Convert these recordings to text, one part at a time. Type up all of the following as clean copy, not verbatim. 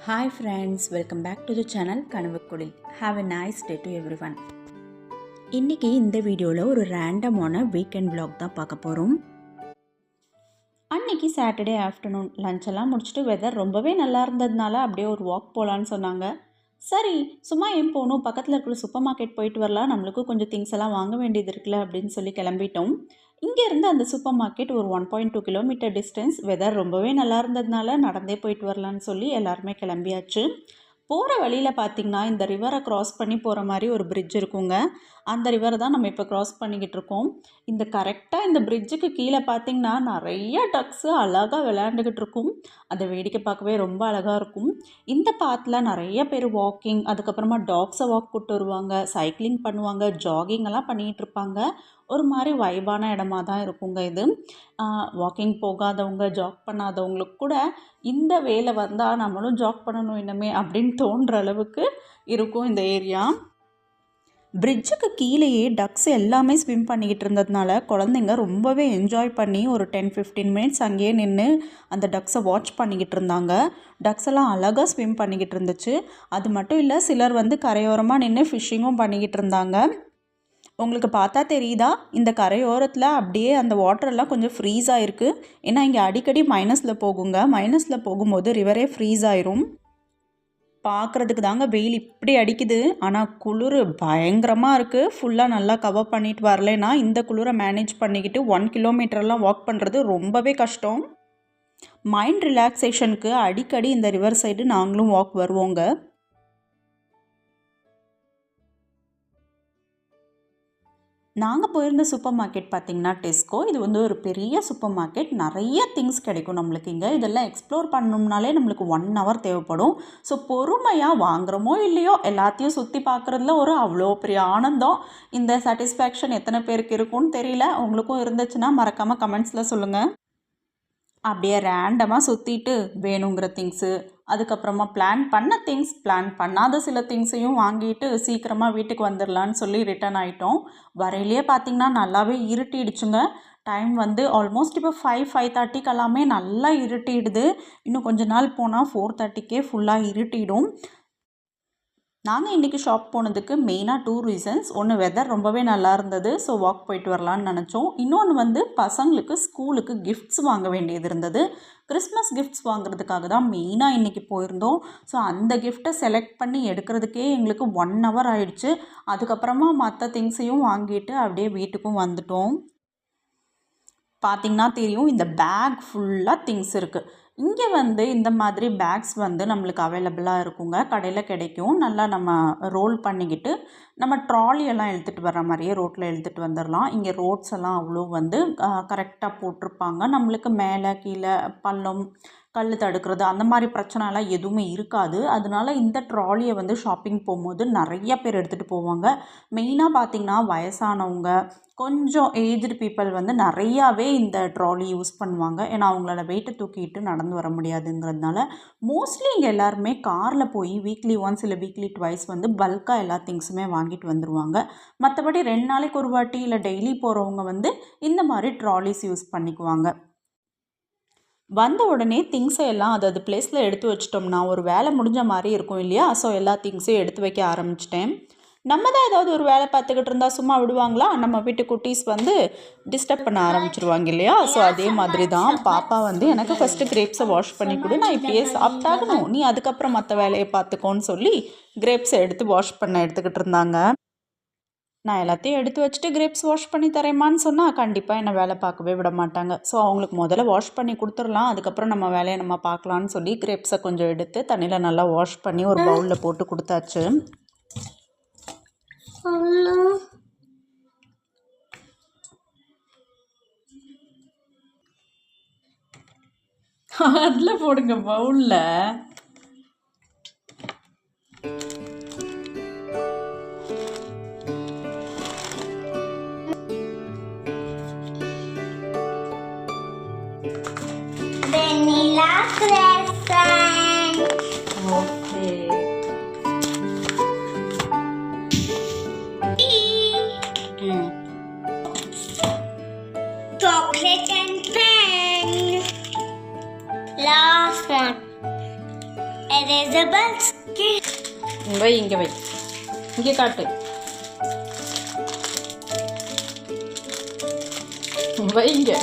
Hi friends, welcome back to the channel கனவுக்குடில். Have a nice day to everyone. இன்னைக்கு இந்த வீடியோவில் ஒரு ரேண்டமான weekend vlog தான் பார்க்க போகிறோம். அன்னைக்கு சாட்டர்டே ஆஃப்டர்நூன் லஞ்செல்லாம் முடிச்சுட்டு வெதர் ரொம்பவே நல்லா இருந்ததுனால அப்படியே ஒரு வாக் போகலான்னு சொன்னாங்க. சரி, சும்மா ஏன் போகணும், பக்கத்தில் இருக்கிற சூப்பர் மார்க்கெட் போயிட்டு வரலாம், நம்மளுக்கும் கொஞ்சம் திங்ஸ் எல்லாம் வாங்க வேண்டியது இருக்குல்ல அப்படின்னு சொல்லி கிளம்பிட்டோம். இங்கேருந்து அந்த சூப்பர் மார்க்கெட் ஒரு 1.2 கிலோமீட்டர் டிஸ்டன்ஸ். வெதர் ரொம்பவே நல்லா இருந்ததுனால நடந்தே போயிட்டு வரலான்னு சொல்லி எல்லாருமே கிளம்பியாச்சு. போகிற வழியில் பார்த்திங்கன்னா இந்த ரிவரை க்ராஸ் பண்ணி போகிற மாதிரி ஒரு பிரிட்ஜ் இருக்குங்க. அந்த ரிவரை தான் நம்ம இப்போ க்ராஸ் பண்ணிக்கிட்டு இருக்கோம். இந்த கரெக்டாக இந்த பிரிட்ஜுக்கு கீழே பார்த்திங்கன்னா நிறைய டக்ஸு அழகாக விளையாண்டுக்கிட்டு இருக்கும். அதை வேடிக்கை பார்க்கவே ரொம்ப அழகாக இருக்கும். இந்த பாத்தில் நிறைய பேர் வாக்கிங், அதுக்கப்புறமா டாக்ஸை வாக் கூப்பிட்டு வருவாங்க, சைக்கிளிங் பண்ணுவாங்க, ஜாகிங் எல்லாம் பண்ணிகிட்டு இருப்பாங்க. ஒரு மாதிரி வைபான இடமா தான் இருக்குங்க இது. வாக்கிங் போகாதவங்க, ஜாக் பண்ணாதவங்களுக்கு கூட இந்த வேலை வந்தால் நம்மளும் ஜாக் பண்ணணும் இன்னமே அப்படின்னு தோன்ற அளவுக்கு இருக்கும் இந்த ஏரியா. பிரிட்ஜுக்கு கீழேயே டக்ஸ் எல்லாமே ஸ்விம் பண்ணிக்கிட்டு இருந்ததுனால குழந்தைங்க ரொம்பவே என்ஜாய் பண்ணி ஒரு 10-15 மினிட்ஸ் அங்கேயே நின்று அந்த டக்ஸை வாட்ச் பண்ணிக்கிட்டு இருந்தாங்க. டக்ஸ் எல்லாம் அழகாக ஸ்விம் பண்ணிக்கிட்டு இருந்துச்சு. அது மட்டும் இல்லை, சிலர் கரையோரமாக நின்று ஃபிஷ்ஷிங்கும் பண்ணிக்கிட்டு இருந்தாங்க. உங்களுக்கு பார்த்தா தெரியுதா, இந்த கரையோரத்தில் அப்படியே அந்த வாட்டரெல்லாம் கொஞ்சம் ஃப்ரீஸ் ஆகிருக்கு. ஏன்னா இங்கே அடிக்கடி மைனஸில் போகுங்க. மைனஸில் போகும்போது ரிவரே ஃப்ரீஸ் ஆயிரும். பார்க்குறதுக்கு தாங்க வெயில் இப்படி அடிக்குது, ஆனால் குளிர் பயங்கரமாக இருக்குது. ஃபுல்லாக நல்லா கவர் பண்ணிட்டு வரலைன்னா இந்த குளிரை மேனேஜ் பண்ணிக்கிட்டு 1 கிலோமீட்டர்லாம் வாக் பண்ணுறது ரொம்பவே கஷ்டம். மைண்ட் ரிலாக்ஸேஷனுக்கு அடிக்கடி இந்த ரிவர் சைடு நாங்களும் வாக் வருவோங்க. நாங்கள் போயிருந்த சூப்பர் மார்க்கெட் பார்த்திங்கன்னா டெஸ்கோ. இது ஒரு பெரிய சூப்பர் மார்க்கெட். நிறைய திங்ஸ் கிடைக்கும் நம்மளுக்கு இங்கே. இதெல்லாம் எக்ஸ்ப்ளோர் பண்ணணும்னாலே நம்மளுக்கு 1 ஹவர் தேவைப்படும். ஸோ பொறுமையாக வாங்குகிறோமோ இல்லையோ எல்லாத்தையும் சுற்றி பார்க்குறதுல ஒரு அவ்வளோ பெரிய ஆனந்தம். இந்த சாட்டிஸ்ஃபேக்ஷன் எத்தனை பேருக்கு இருக்கும்னு தெரியல. உங்களுக்கும் இருந்துச்சுன்னா மறக்காமல் கமெண்ட்ஸில் சொல்லுங்கள். அப்படியே ரேண்டமாக சுற்றிட்டு வேணுங்கிற திங்ஸு, அதுக்கப்புறமா பிளான் பண்ண திங்ஸ், பிளான் பண்ணாத சில திங்ஸையும் வாங்கிட்டு சீக்கிரமாக வீட்டுக்கு வந்துடலான்னு சொல்லி ரிட்டர்ன் ஆகிட்டோம். வரையிலே பார்த்திங்கன்னா நல்லாவே இருட்டிடுச்சுங்க. டைம் ஆல்மோஸ்ட் இப்போ 5-5:30 எல்லாமே நல்லா இருட்டிடுது. இன்னும் கொஞ்ச நாள் போனால் 4:30க்கே ஃபுல்லாக இருட்டிடும். நாங்கள் இன்றைக்கி ஷாப் போனதுக்கு மெயினாக 2 ரீசன்ஸ். ஒன்று, வெதர் ரொம்பவே நல்லா இருந்தது, ஸோ வாக் போயிட்டு வரலான்னு நினச்சோம். இன்னொன்று பசங்களுக்கு ஸ்கூலுக்கு கிஃப்ட்ஸ் வாங்க வேண்டியது இருந்தது. கிறிஸ்மஸ் கிஃப்ட்ஸ் வாங்குறதுக்காக தான் மெயினாக இன்றைக்கி போயிருந்தோம். ஸோ அந்த கிஃப்ட்டை செலக்ட் பண்ணி எடுக்கிறதுக்கே எங்களுக்கு 1 ஹவர் ஆயிடுச்சு. அதுக்கப்புறமா மற்ற திங்ஸையும் வாங்கிட்டு அப்படியே வீட்டுக்கும் வந்துட்டோம். பார்த்திங்கன்னா தெரியும், இந்த பேக் ஃபுல்லாக திங்ஸ் இருக்குது. இங்கே இந்த மாதிரி பேக்ஸ் நம்மளுக்கு அவைலபிளாக இருக்குங்க. கடையில் கிடைக்கும். நல்லா நம்ம ரோல் பண்ணிக்கிட்டு நம்ம ட்ராலியெல்லாம் எடுத்துகிட்டு வர்ற மாதிரியே ரோட்டில் எடுத்துகிட்டு வந்துடலாம். இங்கே ரோட்ஸ் எல்லாம் அவ்வளோ கரெக்டாக போட்டிருப்பாங்க. நம்மளுக்கு மேலே கீழே பள்ளம், கல் தடுக்கிறது அந்த மாதிரி பிரச்சனைலாம் எதுவுமே இருக்காது. அதனால இந்த ட்ராலியை ஷாப்பிங் போகும்போது நிறைய பேர் எடுத்துகிட்டு போவாங்க. மெயினாக பார்த்திங்கன்னா வயசானவங்க, கொஞ்சம் ஏஜ்டு பீப்புள் நிறையாவே இந்த ட்ராலி யூஸ் பண்ணுவாங்க. ஏன்னா அவங்களால வெயிட்டை தூக்கிட்டு நடந்து வர முடியாதுங்கிறதுனால மோஸ்ட்லி இங்கே எல்லாருமே காரில் போய் வீக்லி ஒன்ஸ் இல்லை வீக்லி ட்வைஸ் பல்காக எல்லா திங்ஸுமே வாங்கிட்டு வந்துடுவாங்க. மற்றபடி 2 நாளைக்கு ஒரு வாட்டி இல்லை டெய்லி போகிறவங்க இந்த மாதிரி ட்ராலிஸ் யூஸ் பண்ணிக்குவாங்க. வந்த உடனே திங்ஸை எல்லாம் அது பிளேஸில் எடுத்து வச்சிட்டோம்னா ஒரு வேலை முடிஞ்ச மாதிரி இருக்கும் இல்லையா? ஸோ எல்லா திங்ஸையும் எடுத்து வைக்க ஆரம்பிச்சிட்டேன். நம்ம தான் ஏதாவது ஒரு வேலை பார்த்துக்கிட்டு இருந்தால் சும்மா விடுவாங்களா? நம்ம வீட்டு குட்டீஸ் டிஸ்டர்ப் பண்ண ஆரம்பிச்சிருவாங்க இல்லையா? ஸோ அதே மாதிரி தான் பாப்பா எனக்கு ஃபஸ்ட்டு கிரேப்ஸை வாஷ் பண்ணி கொடு, நான் இப்பயே சாப்பிட்டாகணும், நீ அதுக்கப்புறம் மற்ற வேலையை பார்த்துக்கோன்னு சொல்லி கிரேப்ஸை எடுத்து வாஷ் பண்ண எடுத்துக்கிட்டு இருந்தாங்க. நான் எல்லாத்தையும் எடுத்து வச்சுட்டு கிரேப்ஸ் வாஷ் பண்ணி தரேம்மான்னு சொன்னால் கண்டிப்பாக என்னை வேலை பார்க்கவே விட மாட்டாங்க. ஸோ அவங்களுக்கு முதல்ல வாஷ் பண்ணி கொடுத்துடலாம், அதுக்கப்புறம் நம்ம வேலையை நம்ம பார்க்கலான்னு சொல்லி கிரேப்ஸை கொஞ்சம் எடுத்து தண்ணியில் நல்லா வாஷ் பண்ணி ஒரு பவுலில் போட்டு கொடுத்தாச்சு. அதில் போடுங்க பவுலில். Vanilla croissant. Okay. Chocolate and pen. Last one. Elizabeth's gift. வை இங்கே வை, இங்கே காட்டு, வை இங்கே.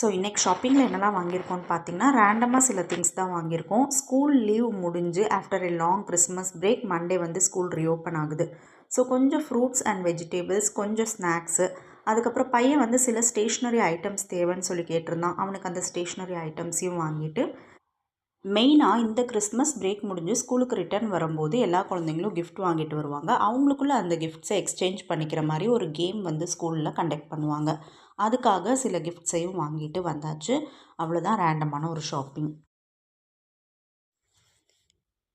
ஸோ இன்றைக்கி ஷாப்பிங்கில் என்னெல்லாம் வாங்கியிருக்கோம்னு பார்த்தீங்கன்னா, ரேண்டமாக சில திங்ஸ் தான் வாங்கியிருக்கோம். ஸ்கூல் லீவ் முடிஞ்சு after a long Christmas break Monday வந்து ஸ்கூல் ரீஓப்பன் ஆகுது. ஸோ கொஞ்சம் ஃப்ரூட்ஸ் அண்ட் வெஜிடபிள்ஸ், கொஞ்சம் ஸ்நாக்ஸு, அதுக்கப்புறம் பையன் வந்து சில ஸ்டேஷ்னரி ஐட்டம்ஸ் தேவைன்னு சொல்லி கேட்டிருந்தான். அவனுக்கு அந்த ஸ்டேஷ்னரி ஐட்டம்ஸையும் வாங்கிட்டு, மெயினாக இந்த கிறிஸ்மஸ் பிரேக் முடிஞ்சு ஸ்கூலுக்கு ரிட்டர்ன் வரும்போது எல்லா குழந்தைங்களும் கிஃப்ட் வாங்கிட்டு வருவாங்க. அவங்களுக்குள்ள அந்த கிஃப்ட்ஸை எக்ஸ்சேஞ்ச் பண்ணிக்கிற மாதிரி ஒரு கேம் வந்து ஸ்கூலில் கண்டக்ட் பண்ணுவாங்க. அதுக்காக சில கிஃப்ட்ஸையும் வாங்கிட்டு வந்தாச்சு. அவ்வளோதான் ரேண்டமான ஒரு ஷாப்பிங்.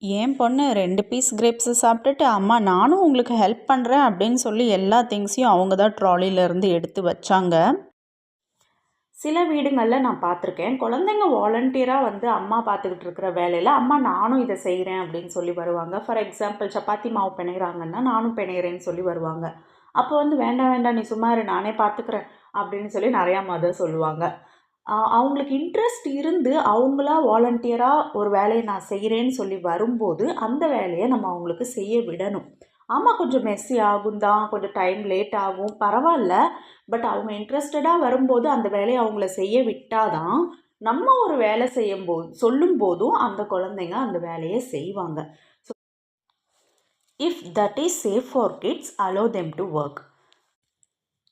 என் பொண்ணு 2 பீஸ் கிரேப்ஸை சாப்பிட்டுட்டு, அம்மா நானும் உங்களுக்கு ஹெல்ப் பண்ணுறேன் அப்படின்னு சொல்லி எல்லா திங்ஸையும் அவங்க தான் ட்ராலியிலேருந்து எடுத்து வச்சாங்க. சில வீடுங்களில் நான் பார்த்துருக்கேன், குழந்தைங்க வாலண்டியராக வந்து அம்மா பார்த்துக்கிட்டு இருக்கிற வேலையில் அம்மா நானும் இதை செய்கிறேன் அப்படின்னு சொல்லி வருவாங்க. ஃபார் எக்ஸாம்பிள் சப்பாத்தி மாவு பிணைகிறாங்கன்னா நானும் பிணைகிறேன்னு சொல்லி வருவாங்க. அப்போ வந்து வேண்டாம் வேண்டாம் நீ சும்மா இரு நானே பார்த்துக்கிறேன் அப்படின்னு சொல்லி நிறையா மதர் சொல்லுவாங்க. அவங்களுக்கு இன்ட்ரெஸ்ட் இருந்து அவங்களா வாலண்டியராக ஒரு வேலையை நான் செய்கிறேன்னு சொல்லி வரும்போது அந்த வேலையை நம்ம அவங்களுக்கு செய்ய விடணும். ஆமாம், கொஞ்சம் மெஸ்ஸி ஆகும் தான், கொஞ்சம் டைம் லேட் ஆகும், பரவாயில்ல. பட் அவங்க இன்ட்ரெஸ்டடாக வரும்போது அந்த வேலையை அவங்கள செய்ய விட்டால் தான் நம்ம ஒரு வேலை சொல்லும்போதும் அந்த குழந்தைங்க அந்த வேலையை செய்வாங்க. So if that is safe for kids, allow them to work.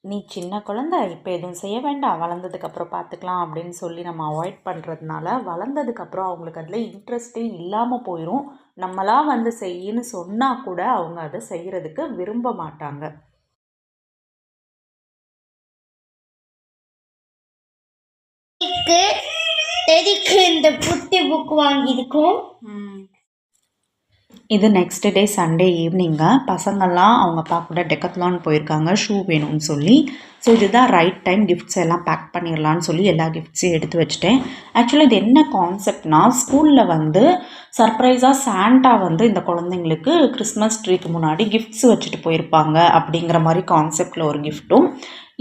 நீ சின்ன குழந்தை, இப்போ எதுவும் செய்ய வேண்டாம், வளர்ந்ததுக்கப்புறம் பார்த்துக்கலாம் அப்படின்னு சொல்லி நம்ம அவாய்ட் பண்ணுறதுனால வளர்ந்ததுக்கப்புறம் அவங்களுக்கு அதில் இன்ட்ரெஸ்ட்டே இல்லாமல் போயிடும். நம்மளாக வந்து செய்யின்னு சொன்னால் கூட அவங்க அதை செய்கிறதுக்கு விரும்ப மாட்டாங்க. எதுக்கு இந்த புட்டி புக் வாங்கியிருக்கோம்? இது நெக்ஸ்ட் டே சண்டே ஈவினிங்க. பசங்கள்லாம் அவங்க அப்பா கூட டெக்கத்லான் போயிருக்காங்க ஷூ வேணும்னு சொல்லி. ஸோ இதுதான் ரைட் டைம் கிஃப்ட்ஸ் எல்லாம் பேக் பண்ணிடலான்னு சொல்லி எல்லா கிஃப்ட்ஸையும் எடுத்து வச்சுட்டேன். ஆக்சுவலாக இது என்ன கான்செப்ட்னா, ஸ்கூலில் வந்து சர்ப்ரைஸாக சாண்டா வந்து இந்த குழந்தைங்களுக்கு கிறிஸ்மஸ் ட்ரீக்கு முன்னாடி கிஃப்ட்ஸ் வச்சுட்டு போயிருப்பாங்க அப்படிங்கிற மாதிரி கான்செப்டில் ஒரு கிஃப்ட்டும்,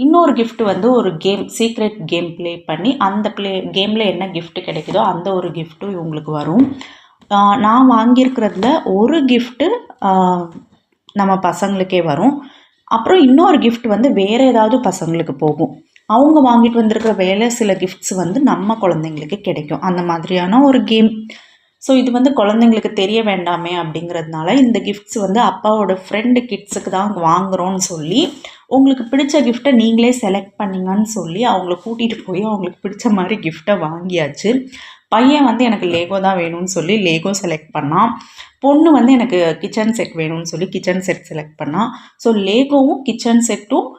இன்னொரு கிஃப்ட் வந்து ஒரு கேம், சீக்ரெட் கேம் ப்ளே பண்ணி அந்த கேமில் என்ன கிஃப்ட் கிடைக்குதோ அந்த ஒரு கிஃப்ட்டும் இவங்களுக்கு வரும். நான் வாங்கியிருக்கிறதுல ஒரு கிஃப்ட்டு நம்ம பசங்களுக்கே வரும். அப்புறம் இன்னொரு கிஃப்ட் வந்து வேறு ஏதாவது பசங்களுக்கு போகும். அவங்க வாங்கிட்டு வந்திருக்கிற வேலை சில கிஃப்ட்ஸ் வந்து நம்ம குழந்தைங்களுக்கு கிடைக்கும். அந்த மாதிரியான ஒரு கேம். ஸோ இது வந்து குழந்தைங்களுக்கு தெரிய வேண்டாமே அப்படிங்கிறதுனால இந்த கிஃப்ட்ஸ் வந்து அப்பாவோட ஃப்ரெண்டு கிட்ஸுக்கு தான் வாங்குகிறோன்னு சொல்லி, உங்களுக்கு பிடிச்ச கிஃப்ட்டை நீங்களே செலக்ட் பண்ணிங்கன்னு சொல்லி அவங்கள கூட்டிகிட்டு போய் அவங்களுக்கு பிடிச்ச மாதிரி கிஃப்ட்டை வாங்கியாச்சு. பையன் வந்து எனக்கு லேகோ தான் வேணும்னு சொல்லி லேகோ செலக்ட் பண்ணான். பொண்ணு வந்து எனக்கு கிச்சன் செட் வேணும்னு சொல்லி கிச்சன் செட் செலக்ட் பண்ணான். ஸோ லேகோவும் கிச்சன் செட்டும்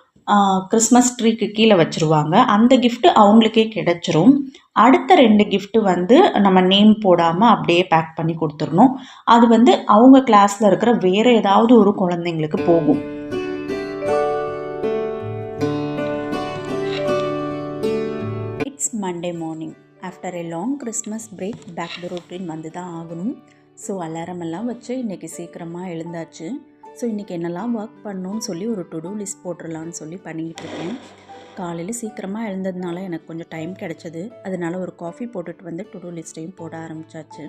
கிறிஸ்மஸ் ட்ரீக்கு கீழே வச்சுருவாங்க. அந்த கிஃப்ட்டு அவங்களுக்கே கிடச்சிரும். அடுத்த 2 கிஃப்ட்டு வந்து நம்ம நேம் போடாமல் அப்படியே பேக் பண்ணி கொடுத்துடணும். அது வந்து அவங்க கிளாஸில் இருக்கிற வேறு ஏதாவது ஒரு குழந்தைங்களுக்கு போகும். It's Monday morning. After a long Christmas break back to routine வந்து தான் ஆகணும். ஸோ அலாரமெல்லாம் வச்சு இன்றைக்கி சீக்கிரமாக எழுந்தாச்சு. ஸோ இன்றைக்கி என்னெல்லாம் ஒர்க் பண்ணணும்னு சொல்லி ஒரு டு டூ லிஸ்ட் போட்டுடலான்னு சொல்லி பண்ணிக்கிட்டு இருக்கேன். காலையில் சீக்கிரமாக எழுந்ததுனால எனக்கு கொஞ்சம் டைம் கிடச்சிது. அதனால் ஒரு காஃபி போட்டுட்டு வந்து டு டூ லிஸ்ட்டையும் போட ஆரம்பித்தாச்சு.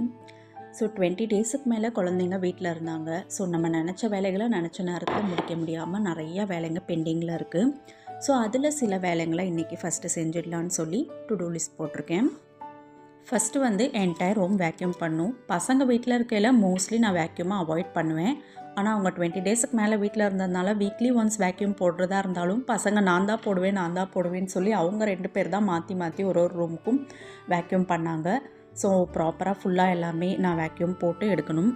ஸோ 20 டேஸுக்கு மேலே குழந்தைங்க வீட்டில் இருந்தாங்க. ஸோ நம்ம நினச்ச வேலைகளை நினச்ச நேரத்தில் முடிக்க முடியாமல் நிறையா வேலைங்க பெண்டிங்கில் இருக்குது. ஸோ அதில் சில வேலைங்களை இன்றைக்கி ஃபஸ்ட்டு செஞ்சிடலான்னு சொல்லி டு டூ லிஸ்ட் போட்டிருக்கேன். ஃபஸ்ட்டு வந்து என்டையர் ரூம் வேக்யூம் பண்ணும். பசங்க வீட்டில் இருக்கையில் மோஸ்ட்லி நான் வேக்யூமாக அவாய்ட் பண்ணுவேன். ஆனால் அவங்க 20 டேஸுக்கு மேலே வீட்டில் இருந்ததுனால வீக்லி ஒன்ஸ் வேக்யூம் போடுறதா இருந்தாலும் பசங்க நான் தான் போடுவேன்னு சொல்லி அவங்க 2 பேர் தான் மாற்றி மாற்றி ஒரு ரூமுக்கும் வேக்யூம் பண்ணாங்க. ஸோ ப்ராப்பராக ஃபுல்லாக எல்லாமே நான் வேக்யூம் போட்டு எடுக்கணும்.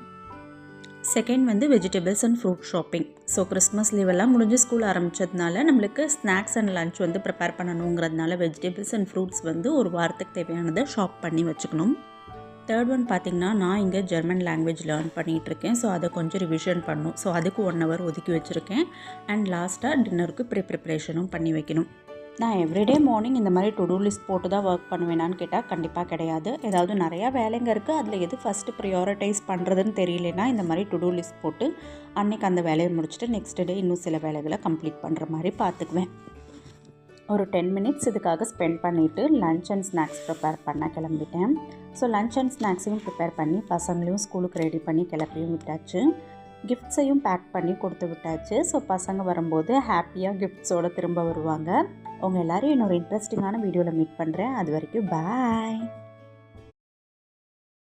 செகண்ட் வந்து vegetables and fruit shopping. So Christmas லீவெல்லாம் முடிஞ்சு ஸ்கூல் ஆரம்பித்ததுனால நம்மளுக்கு ஸ்நாக்ஸ் அண்ட் லன்ச் வந்து ப்ரிப்பேர் பண்ணணுங்கிறதுனால வெஜிடபிள்ஸ் அண்ட் ஃப்ரூட்ஸ் வந்து ஒரு வாரத்துக்கு தேவையானதை ஷாப் பண்ணி வச்சுக்கணும். தேர்ட் ஒன் பார்த்திங்கன்னா, நான் இங்கே ஜெர்மன் லாங்குவேஜ் லேர்ன் பண்ணிகிட்ருக்கேன். ஸோ அதை கொஞ்சம் ரிவிஷன் பண்ணணும். ஸோ அதுக்கு 1 hour ஒதுக்கி வச்சுருக்கேன். அண்ட் லாஸ்ட்டாக டின்னருக்கு ப்ரிப்ரேஷனும் பண்ணி வைக்கணும். நான் எவ்ரிடே மார்னிங் இந்த மாதிரி டு டூ லிஸ்ட் போட்டு தான் ஒர்க் பண்ணுவேனான்னு கேட்டால் கண்டிப்பாக கிடையாது. ஏதாவது நிறையா வேலைங்க இருக்குது, அதில் எது ஃபஸ்ட்டு ப்ரியாரிட்டைஸ் பண்ணுறதுன்னு தெரியலனா இந்த மாதிரி டு டூ லிஸ்ட் போட்டு அன்றைக்கி அந்த வேலையை முடிச்சுட்டு நெக்ஸ்ட் டே இன்னும் சில வேலைகளை கம்ப்ளீட் பண்ணுற மாதிரி பார்த்துக்குவேன். ஒரு 10 மினிட்ஸ் இதுக்காக ஸ்பெண்ட் பண்ணிவிட்டு லன்ச் அண்ட் ஸ்நாக்ஸ் ப்ரிப்பேர் பண்ண கிளம்பிட்டேன். ஸோ லன்ச் அண்ட் ஸ்நாக்ஸையும் ப்ரிப்பேர் பண்ணி பசங்களையும் ஸ்கூலுக்கு ரெடி பண்ணி கிளப்பியும் விட்டாச்சு. கிஃப்ட்ஸையும் பேக் பண்ணி கொடுத்து விட்டாச்சு. ஸோ பசங்க வரும்போது ஹாப்பியாக கிஃப்ட்ஸோடு திரும்ப வருவாங்க. உங்கள் எல்லோரும் இன்னொரு இன்ட்ரெஸ்டிங்கான வீடியோவில் மீட் பண்ணுறேன். அது வரைக்கும் பாய்.